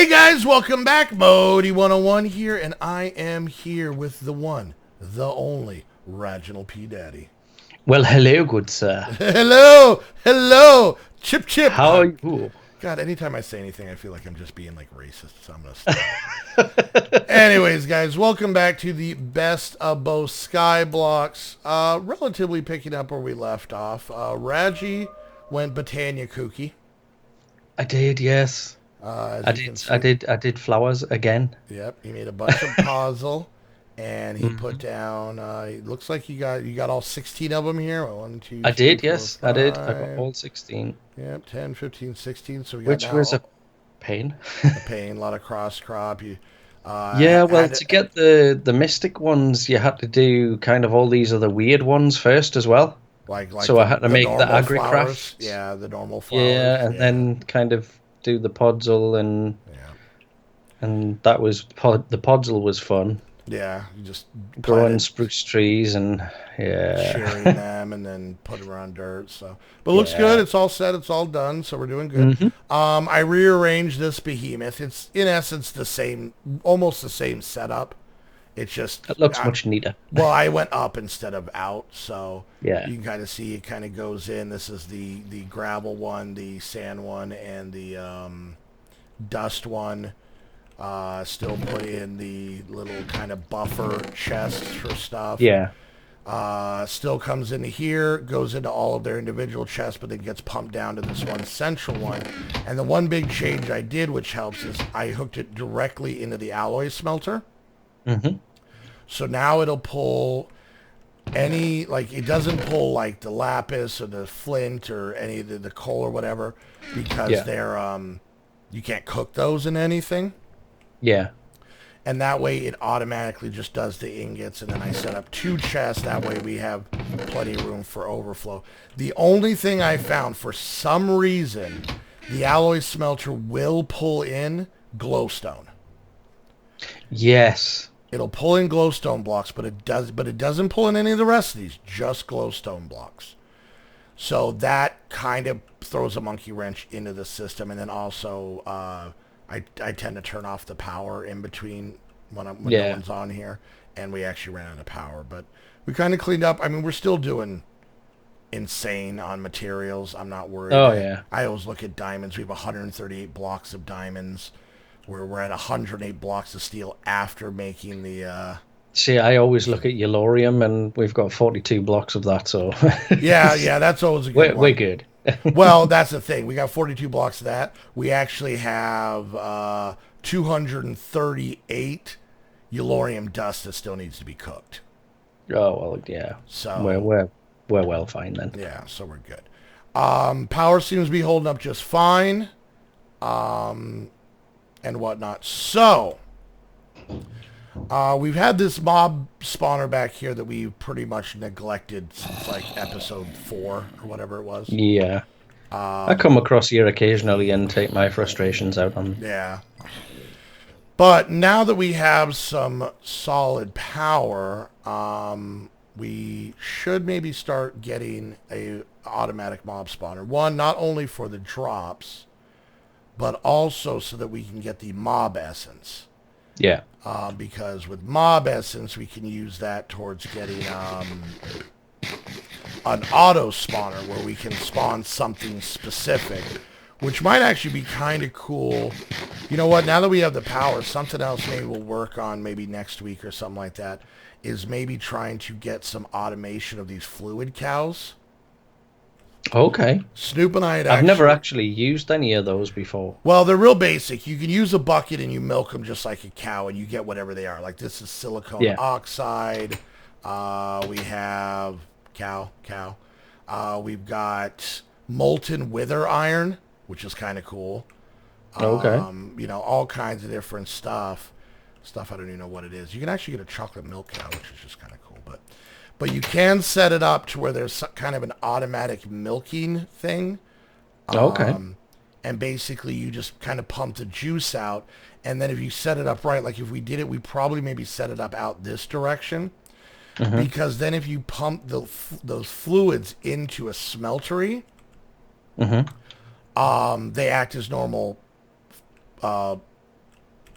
Hey guys, welcome back. Modi 101 here, and I am here with the one, the only, Reginald P. Daddy. Well, hello, good sir. Hello, chip chip. How are you? God, anytime I say anything, I feel like I'm just being like racist, so I'm gonna stop. Anyways, guys, welcome back to the best of both Skyblocks. Relatively picking up where we left off. Raji went Botania Kooky. I did, yes. As I you can did, I see. did, I did flowers again. Yep, he made a bunch of puzzle, and he put hmm down. It looks like you got all 16 of them here. One, two, I three, did, four, yes, I did. I got five. all 16, Yep, 10, 15, 16. So we got which was now a pain. a pain, a lot of cross crop. You Yeah, well, had to get the mystic ones, you had to do kind of all these other weird ones first as well. like So I had to the make the normal flowers. agricraft, Yeah, the normal flowers. yeah, and Yeah, then kind of do the podzol, and yeah, that was the podzol was fun. yeah. You just Growing planted spruce trees and shearing yeah. them and then put them around dirt. So, but it looks good. Yeah. It's all set. It's all done. So we're doing good. hmm I rearranged this behemoth. It's in essence the same, almost the same setup. It's just, It looks much neater. well, I went up instead of out, so Yeah. you can kind of see it kind of goes in. This is the gravel one, the sand one, and the dust one. Still put in the little kind of buffer chests for stuff. Yeah. Still comes into here, goes into all of their individual chests, but then gets pumped down to this one central one. And the one big change I did, which helps, is I hooked it directly into the alloy smelter. hmm So now it'll pull any, like, it doesn't pull like the lapis or the flint or any of the coal or whatever, because Yeah. they're, you can't cook those in anything. Yeah. And that way it automatically just does the ingots, and then I set up two chests. That way we have plenty of room for overflow. The only thing I found, for some reason, the alloy smelter will pull in glowstone. Yes. It'll pull in glowstone blocks, but it doesn't pull in any of the rest of these, just glowstone blocks. So that kind of throws a monkey wrench into the system. And then also I tend to turn off the power in between when no Yeah. one's on here, and we actually ran out of power. But we kind of cleaned up. I mean, we're still doing insane on materials. I'm not worried. Oh I, yeah. I always look at diamonds. We have 138 blocks of diamonds. We're at 108 blocks of steel after making the. See, I always look at Yellorium, and we've got 42 blocks of that, so Yeah, that's always a good we're one. good. Well, that's the thing. We got 42 blocks of that. We actually have 238 Yellorium dust that still needs to be cooked. Oh well, yeah. We're So, we're we're well fine then. yeah, so we're good. Power seems to be holding up just fine, um, and whatnot. So, we've had this mob spawner back here that we pretty much neglected since like episode 4 or whatever it was. Yeah. I come across here occasionally and take my frustrations out on. Yeah. But now that we have some solid power, we should maybe start getting a automatic mob spawner. One, not only for the drops, but also so that we can get the mob essence. Yeah. Because with mob essence, we can use that towards getting an auto spawner where we can spawn something specific, which might actually be kind of cool. You know what? Now that we have the power, something else maybe we'll work on maybe next week or something like that is maybe trying to get some automation of these fluid cows. Okay. Snoop and I had I've never actually... actually used any of those before. Well, they're real basic. You can use a bucket and you milk them just like a cow, and you get whatever they are. Like this is silicone Yeah. oxide. We have cow. We've got molten wither iron, which is kind of cool. Okay. All kinds of different stuff. Stuff I don't even know what it is. You can actually get a chocolate milk cow, which is just kind of cool. But you can set it up to where there's kind of an automatic milking thing. Okay. And basically you just kind of pump the juice out. And then if you set it up right, like if we did it, we probably maybe set it up out this direction. hmm Because then if you pump those fluids into a smeltery, hmm they act as normal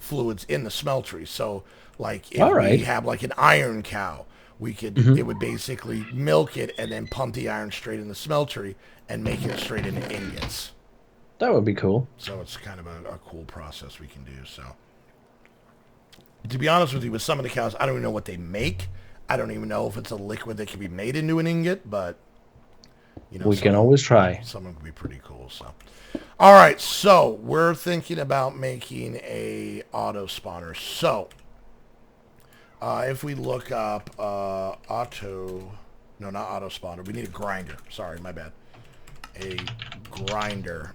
fluids in the smeltery. So, like, if All we right. have like an iron cow, we could Hmm. it would basically milk it and then pump the iron straight in the smeltery and make it straight into ingots. That would be cool. So it's kind of a cool process we can do. So, to be honest with you, with some of the cows, I don't even know what they make. I don't even know if it's a liquid that can be made into an ingot, but We some can of them, always try. some of them could be pretty cool. So, all right, so we're thinking about making a auto spawner. So, if we look up no, not auto spawner. We need a grinder. Sorry, my bad. A grinder.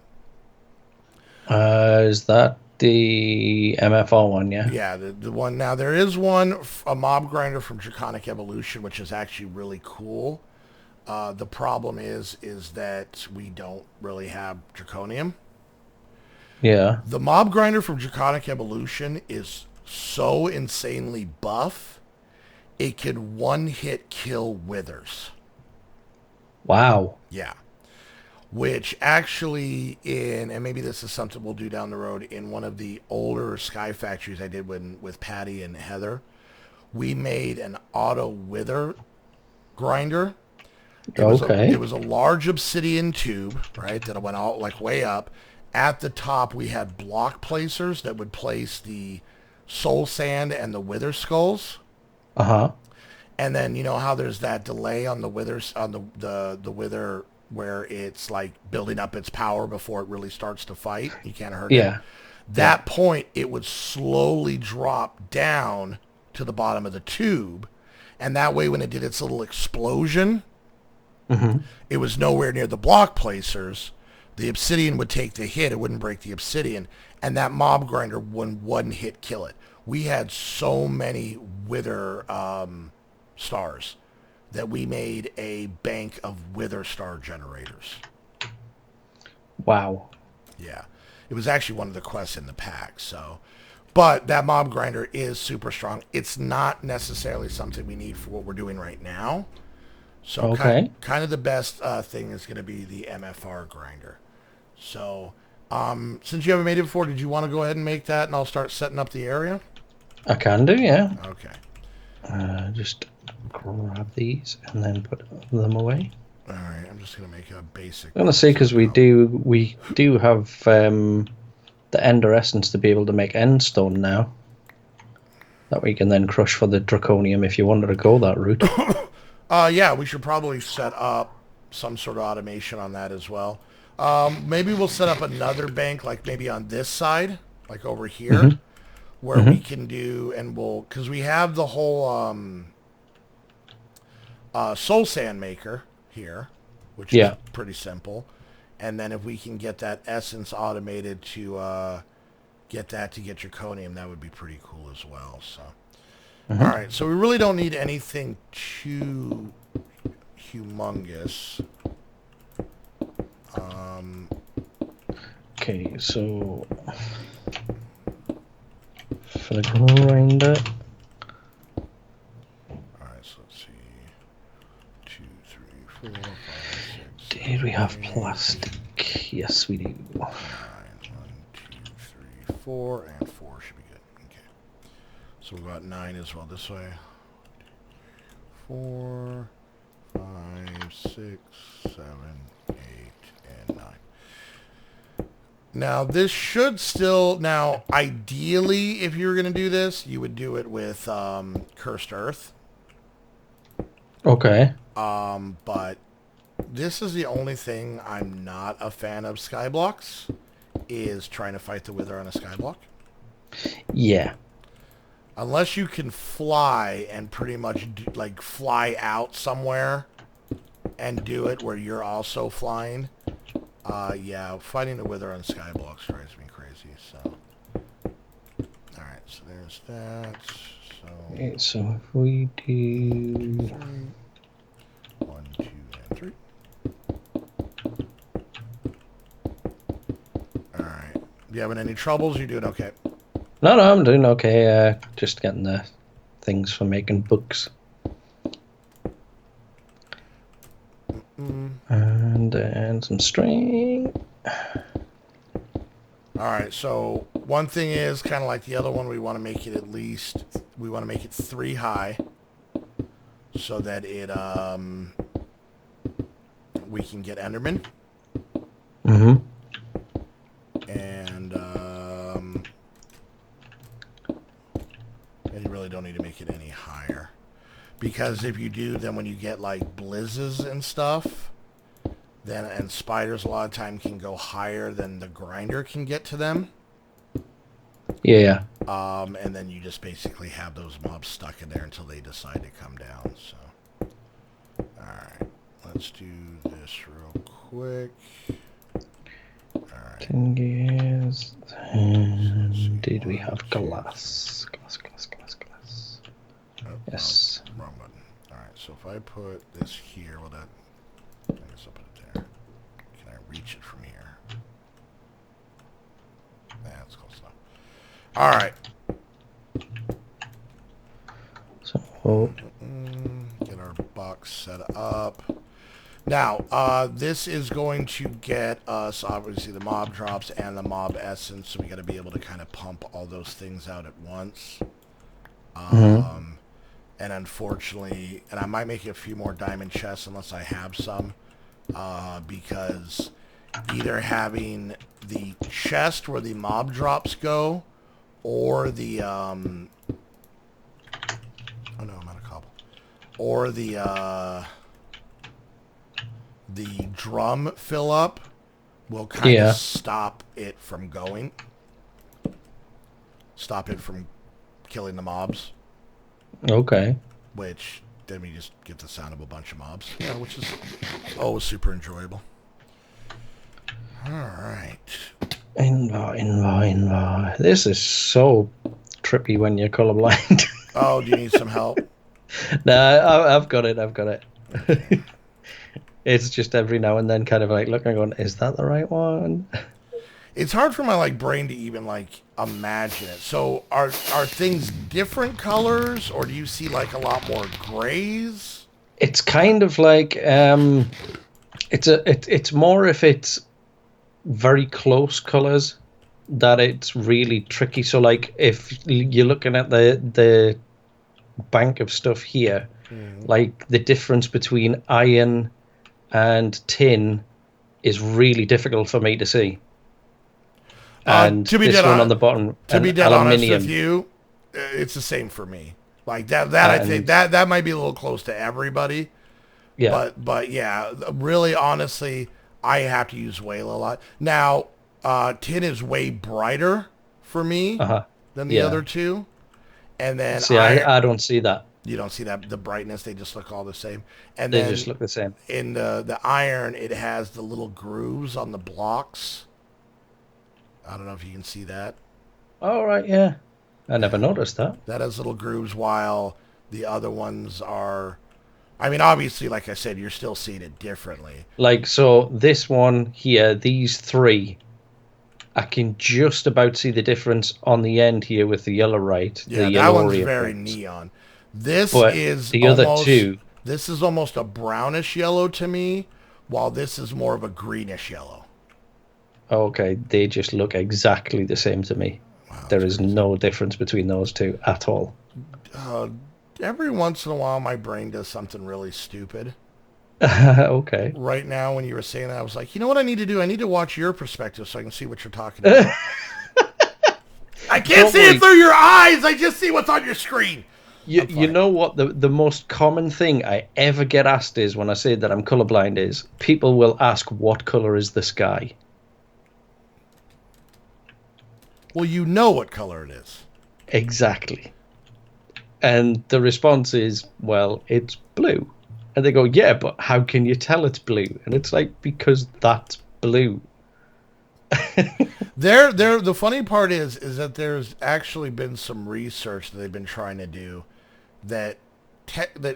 Is that the MFR one? Yeah. Yeah, the one. Now, there is one, a mob grinder from Draconic Evolution, which is actually really cool. The problem is that we don't really have Draconium. Yeah. The mob grinder from Draconic Evolution is so insanely buff, it could one-hit kill withers. Wow. Yeah. Which actually and maybe this is something we'll do down the road, in one of the older Sky Factories I did with Patty and Heather, we made an auto wither grinder. Okay. It was a large obsidian tube, right, that went all like way up. At the top we had block placers that would place the soul sand and the wither skulls. Uh-huh. And then you know how there's that delay on the withers on the wither where it's like building up its power before it really starts to fight. You can't hurt it. Yeah. That point, it would slowly drop down to the bottom of the tube, and that way, when it did its little explosion, Hmm. it was nowhere near the block placers. The obsidian would take the hit; it wouldn't break the obsidian, and that mob grinder would one hit kill it. We had so many wither stars that we made a bank of wither star generators. Wow. Yeah. It was actually one of the quests in the pack, so. But that mob grinder is super strong. It's not necessarily something we need for what we're doing right now. So Okay. kind of the best thing is going to be the MFR grinder. So since you haven't made it before, did you want to go ahead and make that and I'll start setting up the area? I can do, yeah. Okay. Just grab these and then put them away. All right. I'm just going to make a basic. I'm gonna say because we do have the Ender Essence to be able to make Endstone now. That we can then crush for the Draconium if you wanted to go that route. Yeah, we should probably set up some sort of automation on that as well. Maybe we'll set up another bank, like maybe on this side, like over here, where we can do, and because we have the whole soul sand maker here, which is pretty simple. And then if we can get that essence automated to get that to get Draconium, that would be pretty cool as well. So, all right. So we really don't need anything too humongous. Okay, so for the grinder. All right. So let's see. 2, 3, 4, 5, 6. Did we have plastic? Yes, we do. 9, 1, 2, 3, 4, and 4 should be good. Okay. So we got 9 as well this way. 4, 5, 6, 7, 8, and 9. Now this should still, now ideally if you were going to do this, you would do it with Cursed Earth. Okay. But this is the only thing I'm not a fan of Skyblocks, is trying to fight the Wither on a Skyblock. Yeah. Unless you can fly and pretty much like fly out somewhere and do it where you're also flying. Yeah, fighting the Wither on Skyblocks drives me crazy. So, all right, so there's that. So, Okay, so if we do 1, 2, and 3. All right. You having any troubles? You doing okay? no, I'm doing okay. Just getting the things for making books. And then some string. All right, so one thing is kind of like the other one. We want to make it at least, we want to make it 3 high so that it, we can get Enderman. Mm-hmm. And you really don't need to make it any higher. Because if you do, then when you get like blizzes and stuff, then, and spiders a lot of time can go higher than the grinder can get to them. Yeah. And then you just basically have those mobs stuck in there until they decide to come down. So, alright. Let's do this real quick. Alright. 10 gears. Did we have glass? Glass. Oh, Yes. wrong button. Alright, so if I put this here, well that, I guess I'll put it there. Can I reach it from here? That's close enough. Alright. So, Get our box set up. Now, this is going to get us, obviously, the mob drops and the mob essence, so we got to be able to kind of pump all those things out at once. And unfortunately, and I might make a few more diamond chests unless I have some, because either having the chest where the mob drops go, or the, oh no, I'm out of cobble, or the drum fill up will kind of stop it from going. Stop it from killing the mobs. okay. Which, then we just get the sound of a bunch of mobs. Yeah, which is always super enjoyable. Alright. Invar. This is so trippy when you're colorblind. Oh, do you need some help? No, I've got it. Okay. It's just every now and then kind of like looking and going, is that the right one? It's hard for my like brain to even like imagine it. So are things different colors, or do you see like a lot more grays? It's kind of like it's more if it's very close colors that it's really tricky. So like if you're looking at the bank of stuff here, like the difference between iron and tin is really difficult for me to see. And to be this one on the bottom, to be dead honest aluminium. with you, it's the same for me. Like that I think that might be a little close to everybody. Yeah. But yeah, really honestly, I have to use Whale a lot. Now, tin is way brighter for me than the other two. And then see, I don't see that. You don't see that, the brightness, they just look all the same. And they then just look the same. In the iron, it has the little grooves on the blocks. I don't know if you can see that. Oh, right, yeah. I never noticed that. That has little grooves, while the other ones are... I mean, obviously, like I said, you're still seeing it differently. Like, so this one here, these three, I can just about see the difference on the end here with the yellow right. Yeah, the that one's Oreo very ones. neon. This but is the almost, other two. This is almost a brownish yellow to me, while this is more of a greenish yellow. Okay, they just look exactly the same to me. Wow, there is crazy. No difference between those two at all. Every once in a while, my brain does something really stupid. Okay. Right now, when you were saying that, I was like, you know what I need to do? I need to watch your perspective so I can see what you're talking about. I can't see it through your eyes. I just see what's on your screen. You know what the most common thing I ever get asked is when I say that I'm colorblind is people will ask what color is the sky. Well, you know what color it is. Exactly. And the response is, well, it's blue. And they go, yeah, but how can you tell it's blue? And it's like, because that's blue. The funny part is that there's actually been some research that they've been trying to do that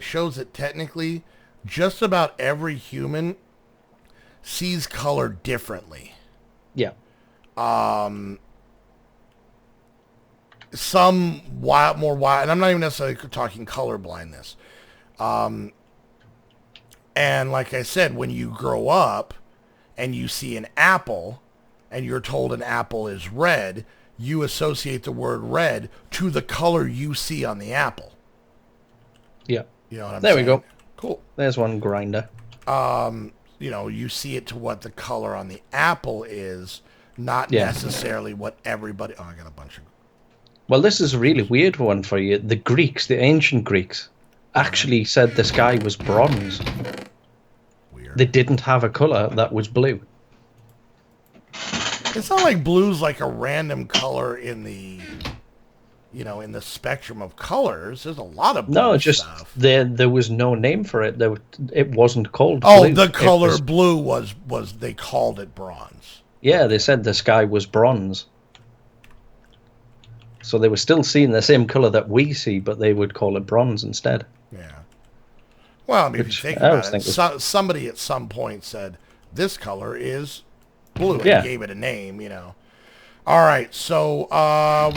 shows that technically just about every human sees color differently. Yeah. Some more wild, and I'm not even necessarily talking color blindness. And like I said, when you grow up and you see an apple and you're told an apple is red, you associate the word red to the color you see on the apple. Yeah. You know what I'm There saying? we go. Cool. There's one grinder. You know, you see it to what the color on the apple is, not necessarily what everybody... Oh, I got a bunch of... Well, this is a really weird one for you. The Greeks, the ancient Greeks, actually said the sky was bronze. Weird. They didn't have a color that was blue. It's not like blue's like a random color in the, you know, in the spectrum of colors. There's a lot of blue stuff. There was no name for it. It wasn't called blue. Oh, the color blue was they called it bronze. Yeah, they said the sky was bronze. So they were still seeing the same color that we see, but they would call it bronze instead. Yeah. Well, I mean, if you think about it, somebody at some point said, this color is blue, and gave it a name, you know. All right, so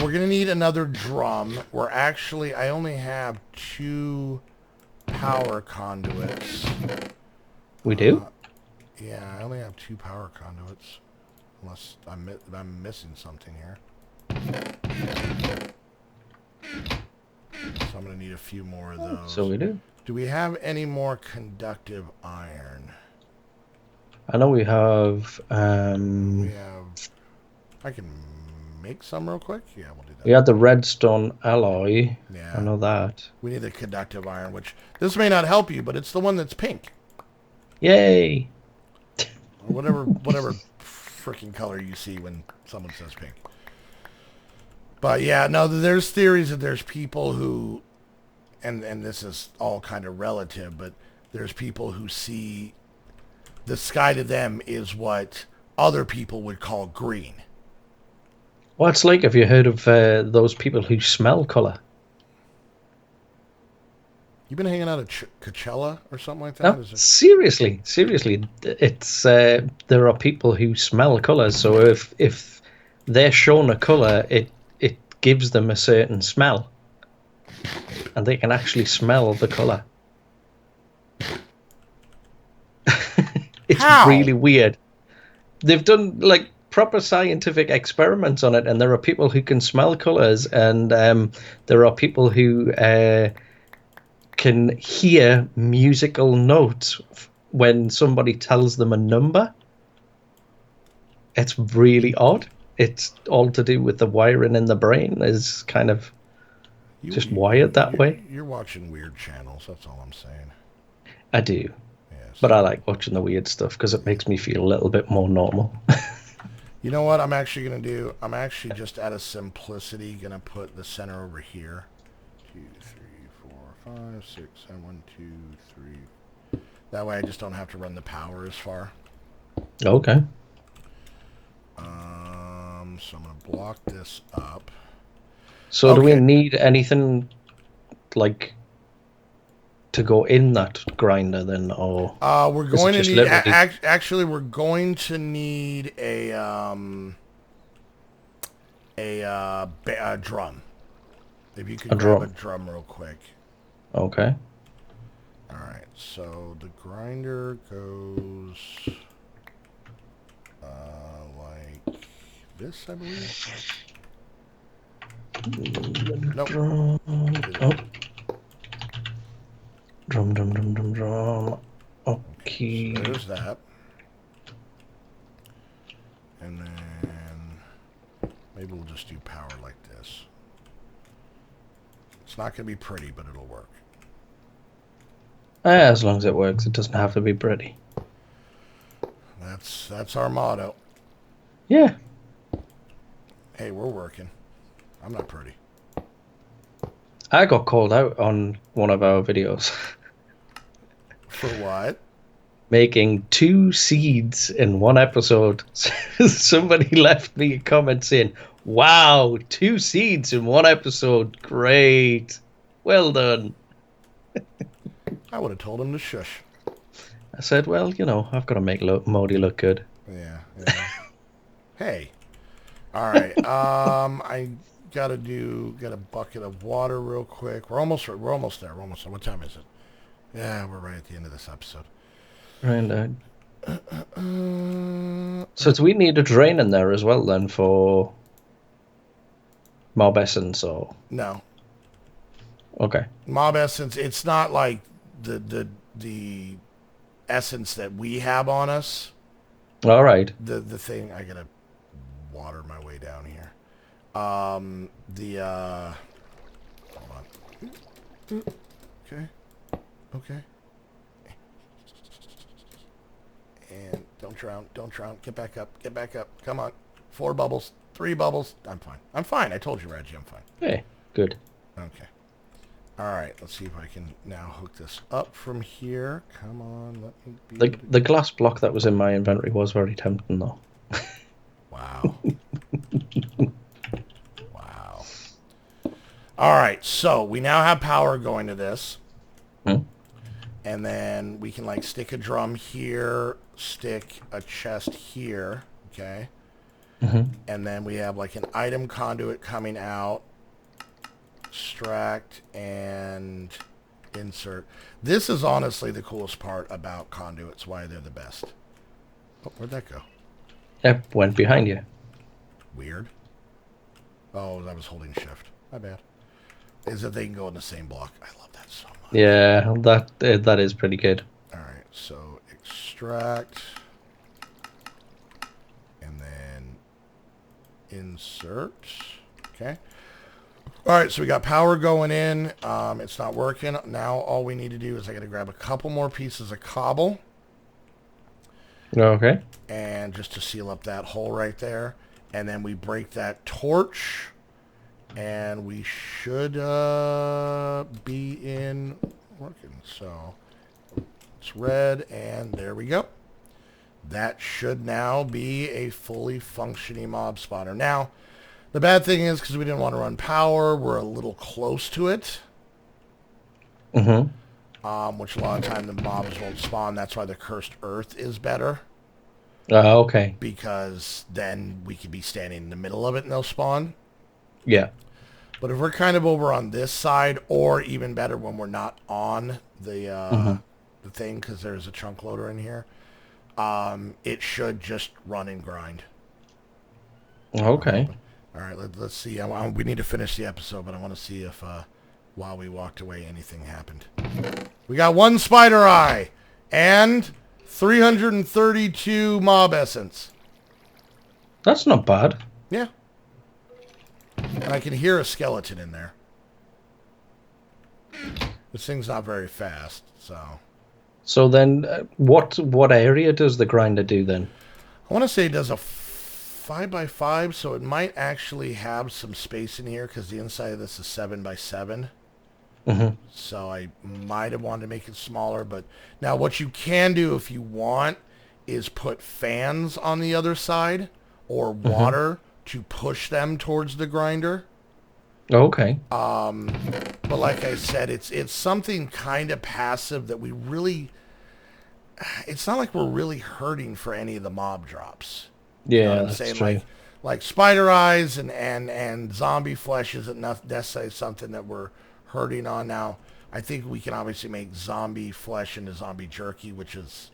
we're going to need another drum. I only have 2 power conduits. We do? Yeah, I only have 2 power conduits, unless I'm missing something here. So I'm going to need a few more of those. So we do. Do we have any more conductive iron? I know we have... I can make some real quick. Yeah, we'll do that. We had the redstone alloy. Yeah. I know that. We need the conductive iron, which this may not help you, but it's the one that's pink. Yay! Or whatever freaking color you see when someone says pink. But yeah, no, there's theories that there's people who, and this is all kind of relative, but there's people who see the sky to them is what other people would call green. Well, it's like, have you heard of those people who smell color? You been hanging out at Coachella or something like that? No, seriously, it's there are people who smell colors. So if they're shown a color, it gives them a certain smell, and they can actually smell the color. It's really weird. They've done like proper scientific experiments on it, and there are people who can smell colors, and there are people who can hear musical notes when somebody tells them a number. It's really odd. It's all to do with the wiring in the brain is kind of just wired that way. You're watching weird channels, that's all I'm saying. I do. Yes. But I like watching the weird stuff because it makes me feel a little bit more normal. You know what I'm actually going to do? I'm actually just out of simplicity going to put the center over here. 2, 3, 4, 5, 6, 7, 1, 2, 3. That way I just don't have to run the power as far. Okay. So I'm going to block this up. So do we need anything like to go in that grinder then, or we're going to need actually we're going to need a drum. If you could grab a drum real quick. Okay. All right. So the grinder goes like this, I believe. Nope. Oh. Drum. Okay. So there's that. And then maybe we'll just do power like this. It's not going to be pretty, but it'll work. As long as it works, it doesn't have to be pretty. That's our motto. Yeah. Hey, we're working. I'm not pretty. I got called out on one of our videos. For what? Making 2 seeds in one episode. Somebody left me a comment saying, wow, 2 seeds in one episode. Great. Well done. I would have told him to shush. I said, well, you know, I've got to make Modi look good. Yeah. Hey. All right. I got a bucket of water real quick. We're almost there. What time is it? Yeah, we're right at the end of this episode. And So do we need a drain in there as well then for mob essence or? No. Okay. Mob essence, it's not like the essence that we have on us. All right. The thing, I gotta water my way down here. Hold on. Okay. Okay. And don't drown. Don't drown. Get back up. Get back up. Come on. 4 bubbles. 3 bubbles. I'm fine. I'm fine. I told you, Reggie, I'm fine. Hey, good. Okay. All right. Let's see if I can now hook this up from here. Come on. Let me be The glass block that was in my inventory was very tempting though. Wow. Wow. All right. So we now have power going to this. Hmm? And then we can like stick a drum here, stick a chest here, okay? Mm-hmm. And then we have like an item conduit coming out, extract and insert. This is honestly the coolest part about conduits, why they're the best. Oh, where'd that go? Yep, went behind you. Weird. Oh, I was holding shift. My bad. Is that they can go in the same block. I love that so much. Yeah, that is pretty good. All right, so extract, and then insert. Okay. All right, so we got power going in. It's not working. Now all we need to do is I got to grab a couple more pieces of cobble. Okay. And just to seal up that hole right there. And then we break that torch. And we should be in working. So it's red, and there we go. That should now be a fully functioning mob spawner. Now, the bad thing is, because we didn't want to run power, we're a little close to it. Mm-hmm. Which a lot of time the mobs won't spawn. That's why the cursed earth is better. Okay. Because then we could be standing in the middle of it and they'll spawn. Yeah. But if we're kind of over on this side, or even better when we're not on the thing, because there's a chunk loader in here, it should just run and grind. Okay. All right, let's see. We need to finish the episode, but I want to see if while we walked away anything happened. We got 1 spider eye and 332 mob essence. That's not bad. Yeah. And I can hear a skeleton in there. This thing's not very fast, so... So then, what area does the grinder do then? I want to say it does a 5x5, so it might actually have some space in here, because the inside of this is 7x7. Mm-hmm. So I might have wanted to make it smaller, but... Now, what you can do if you want is put fans on the other side, or water... to push them towards the grinder. Okay. But like I said, it's something kind of passive that we really... It's not like we're really hurting for any of the mob drops. Yeah, You know what I'm that's saying? true. Like spider eyes and zombie flesh isn't necessarily something that we're hurting on. Now, I think we can obviously make zombie flesh into zombie jerky, which is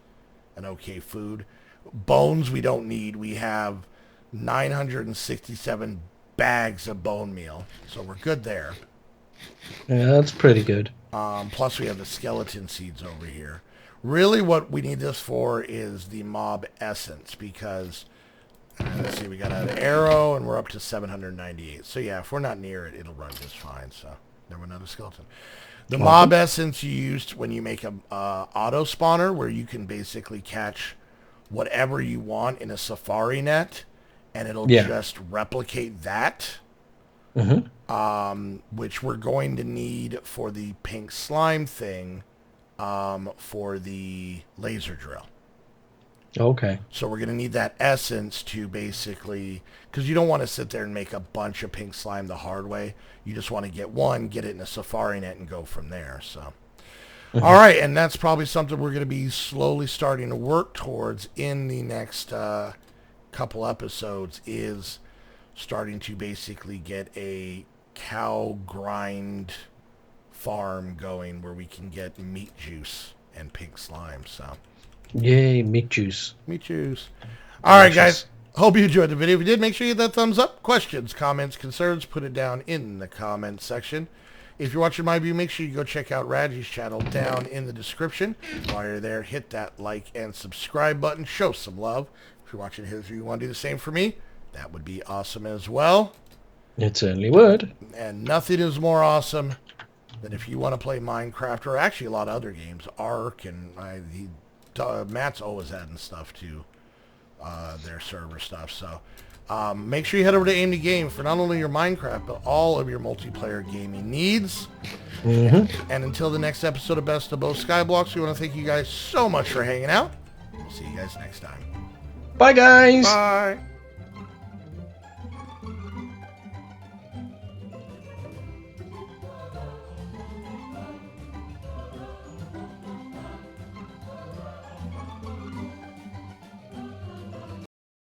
an okay food. Bones we don't need. We have 967 bags of bone meal, so we're good there. Yeah, that's pretty good. Plus we have the skeleton seeds over here. Really what we need this for is the mob essence, because let's see, we got an arrow and we're up to 798. So yeah, if we're not near it, it'll run just fine. So there went another skeleton. The mob essence you used when you make a auto spawner, where you can basically catch whatever you want in a safari net, and it'll just replicate that, which we're going to need for the pink slime thing, for the laser drill. Okay. So we're going to need that essence to basically, because you don't want to sit there and make a bunch of pink slime the hard way. You just want to get one, get it in a safari net, and go from there. So, all right, and that's probably something we're going to be slowly starting to work towards in the next couple episodes, is starting to basically get a cow grind farm going where we can get meat juice and pink slime. So Yay, meat juice. meat juice. All right, guys. Hope you enjoyed the video. If you did, make sure you hit that thumbs up. Questions, comments, concerns, put it down in the comments section. If you're watching my view, make sure you go check out Radgie's channel down in the description. While you're there, hit that like and subscribe button. Show some love. If you're watching his view, you want to do the same for me, that would be awesome as well. It certainly would. And nothing is more awesome than if you want to play Minecraft, or actually a lot of other games, Ark, and Matt's always adding stuff to their server stuff. So make sure you head over to Aim to Game for not only your Minecraft, but all of your multiplayer gaming needs. And until the next episode of Best of Both Skyblocks, we want to thank you guys so much for hanging out. We'll see you guys next time. Bye, guys. Bye.